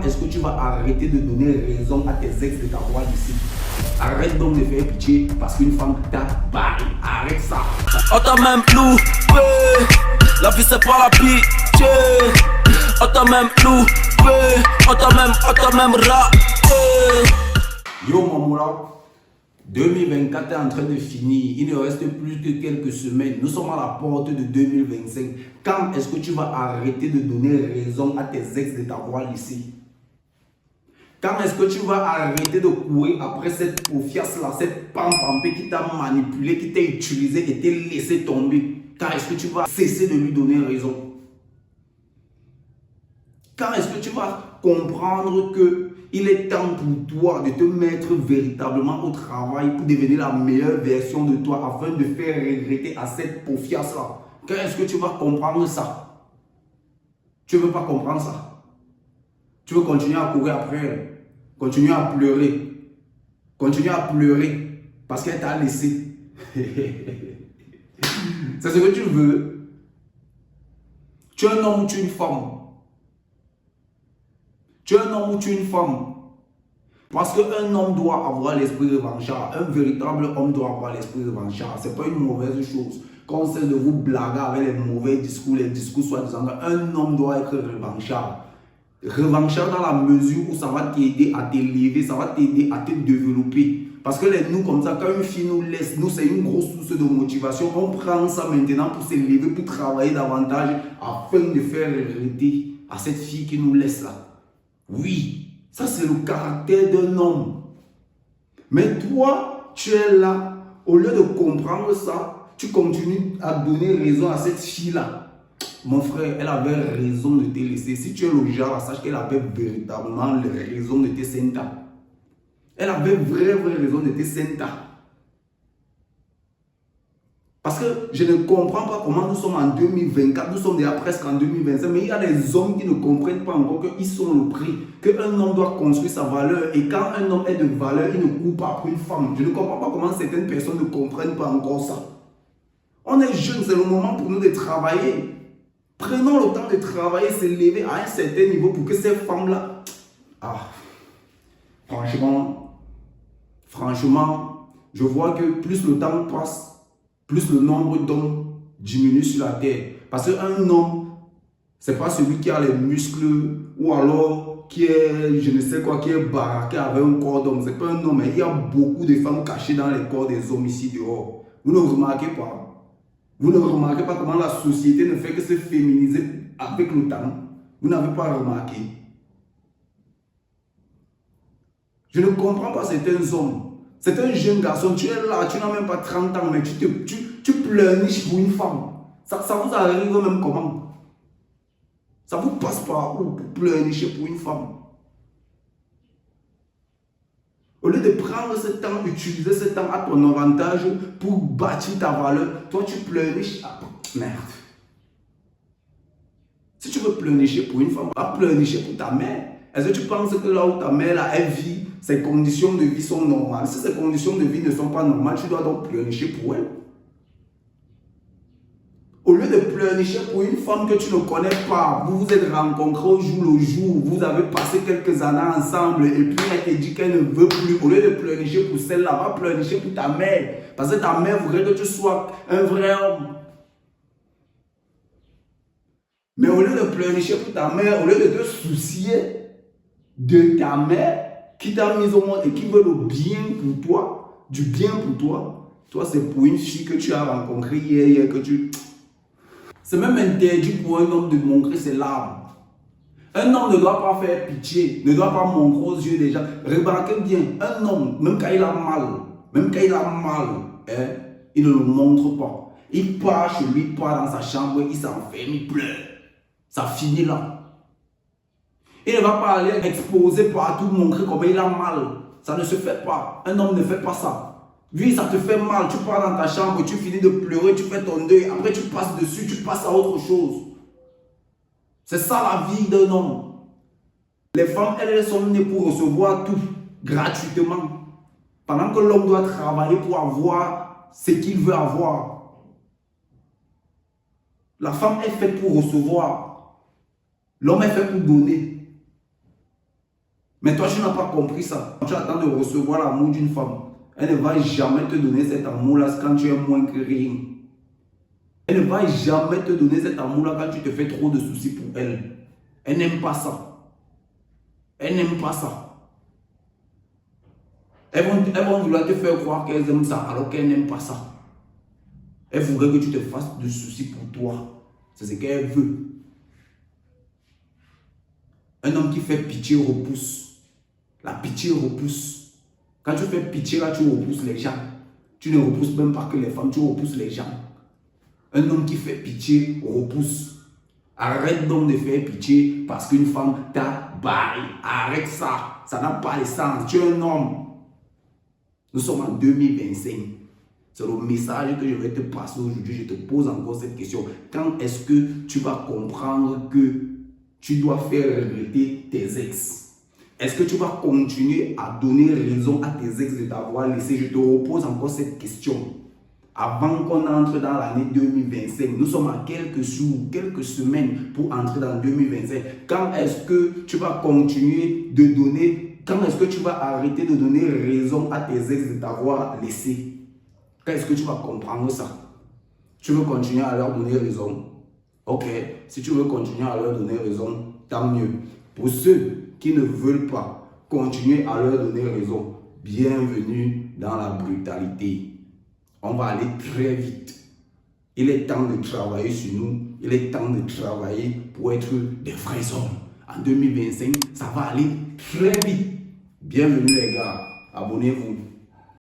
Quand est-ce que tu vas arrêter de donner raison à tes ex de t'avoir ici? Arrête donc de faire pitié parce qu'une femme t'a barré. Arrête ça. On t'a même loupé. La vie c'est pas la pitié. On t'a même loupé. On t'a même raté. Yo Mamoula, 2024 est en train de finir. Il ne reste plus que quelques semaines. Nous sommes à la porte de 2025. Quand est-ce que tu vas arrêter de donner raison à tes ex de t'avoir ici? Quand est-ce que tu vas arrêter de courir après cette paufiasse-là, cette pampampe qui t'a manipulé, qui t'a utilisé et t'a laissé tomber? Quand est-ce que tu vas cesser de lui donner raison? Quand est-ce que tu vas comprendre qu'il est temps pour toi de te mettre véritablement au travail pour devenir la meilleure version de toi afin de faire regretter à cette paufiasse-là? Quand est-ce que tu vas comprendre ça? Tu ne veux pas comprendre ça? Tu veux continuer à courir après elle? Continuer à pleurer. Continuer à pleurer parce qu'elle t'a laissé. C'est ce que tu veux. Tu es un homme ou tu es une femme? Tu es un homme ou tu es une femme? Parce qu'un homme doit avoir l'esprit revanchard. Un véritable homme doit avoir l'esprit revanchard. Ce n'est pas une mauvaise chose. Quand on cesse de vous blaguer avec les mauvais discours, les discours soi-disant, un homme doit être revanchard. Revanchard dans la mesure où ça va t'aider à t'élever, ça va t'aider à te développer. Parce que nous, comme ça, quand une fille nous laisse, nous, c'est une grosse source de motivation. On prend ça maintenant pour s'élever, pour travailler davantage, afin de faire regretter à cette fille qui nous laisse là. Oui, ça c'est le caractère d'un homme. Mais toi, tu es là, au lieu de comprendre ça, tu continues à donner raison à cette fille-là. Mon frère, elle avait raison de te laisser. Si tu es le genre, sache qu'elle avait véritablement raison de te sentir. Elle avait vraie raison de te sentir. Parce que je ne comprends pas comment nous sommes en 2024, nous sommes déjà presque en 2025, mais il y a des hommes qui ne comprennent pas encore qu'ils sont le prix, qu'un homme doit construire sa valeur. Et quand un homme est de valeur, il ne court pas après une femme. Je ne comprends pas comment certaines personnes ne comprennent pas encore ça. On est jeunes, c'est le moment pour nous de travailler. Prenons le temps de travailler, s'élever à un certain niveau pour que ces femmes-là... franchement, je vois que plus le temps passe, plus le nombre d'hommes diminue sur la terre. Parce qu'un homme, ce n'est pas celui qui a les muscles ou alors qui est, je ne sais quoi, qui est baraqué avec un corps d'homme. Ce n'est pas un homme, mais il y a beaucoup de femmes cachées dans les corps des hommes ici dehors. Vous ne remarquez pas? Vous ne remarquez pas comment la société ne fait que se féminiser avec le temps? Vous n'avez pas remarqué? Je ne comprends pas certains hommes. C'est un jeune garçon, tu es là, tu n'as même pas 30 ans, mais tu pleurniches pour une femme. Ça vous arrive même comment? Ça vous passe par où pour pleurnicher pour une femme? Au lieu de prendre ce temps, utiliser ce temps à ton avantage pour bâtir ta valeur, toi tu pleurniches. Merde. Si tu veux pleurnicher pour une femme, va pleurnicher pour ta mère. Est-ce que tu penses que là où ta mère, là, elle vit, ses conditions de vie sont normales? Si ses conditions de vie ne sont pas normales, tu dois donc pleurnicher pour elle. Au lieu de pleurnicher pour une femme que tu ne connais pas, vous vous êtes rencontrés au jour le jour, vous avez passé quelques années ensemble et puis elle te dit qu'elle ne veut plus. Au lieu de pleurnicher pour celle-là, va pleurnicher pour ta mère. Parce que ta mère voudrait que tu sois un vrai homme. Mais au lieu de pleurnicher pour ta mère, au lieu de te soucier de ta mère qui t'a mis au monde et qui veut le bien pour toi, du bien pour toi, toi c'est pour une fille que tu as rencontrée hier que tu... C'est même interdit pour un homme de montrer ses larmes. Un homme ne doit pas faire pitié, ne doit pas montrer aux yeux des gens. Remarquez bien, un homme, même quand il a mal, il ne le montre pas. Il part chez lui, il part dans sa chambre, il s'enferme, il pleure. Ça finit là. Il ne va pas aller exposer partout, montrer comment il a mal. Ça ne se fait pas. Un homme ne fait pas ça. Oui, ça te fait mal, tu pars dans ta chambre, tu finis de pleurer, tu fais ton deuil, après tu passes dessus, tu passes à autre chose. C'est ça la vie d'un homme. Les femmes, elles sont nées pour recevoir tout gratuitement. Pendant que l'homme doit travailler pour avoir ce qu'il veut avoir. La femme est faite pour recevoir. L'homme est fait pour donner. Mais toi, tu n'as pas compris ça. Tu attends de recevoir l'amour d'une femme. Elle ne va jamais te donner cet amour-là quand tu es moins que rien. Elle ne va jamais te donner cet amour-là quand tu te fais trop de soucis pour elle. Elle n'aime pas ça. Elle n'aime pas ça. Elles vont vouloir te faire croire qu'elles aiment ça alors qu'elles n'aiment pas ça. Elles voudraient que tu te fasses de soucis pour toi. C'est ce qu'elle veut. Un homme qui fait pitié repousse. La pitié repousse. Quand tu fais pitié, là, tu repousses les gens. Tu ne repousses même pas que les femmes, tu repousses les gens. Un homme qui fait pitié repousse. Arrête donc de faire pitié parce qu'une femme t'a barré. Arrête ça. Ça n'a pas de sens. Tu es un homme. Nous sommes en 2025. C'est le message que je vais te passer aujourd'hui. Je te pose encore cette question. Quand est-ce que tu vas comprendre que tu dois faire regretter tes ex? Est-ce que tu vas continuer à donner raison à tes ex de t'avoir laissé? Je te repose encore cette question. Avant qu'on entre dans l'année 2025, nous sommes à quelques jours, quelques semaines pour entrer dans 2025. Quand est-ce que tu vas continuer de donner, quand est-ce que tu vas arrêter de donner raison à tes ex de t'avoir laissé? Quand est-ce que tu vas comprendre ça? Tu veux continuer à leur donner raison? Ok, si tu veux continuer à leur donner raison, tant mieux. Pour ceux qui ne veulent pas continuer à leur donner raison, bienvenue dans la brutalité. On va aller très vite. Il est temps de travailler sur nous. Il est temps de travailler pour être des vrais hommes. En 2025, ça va aller très vite. Bienvenue les gars. Abonnez-vous.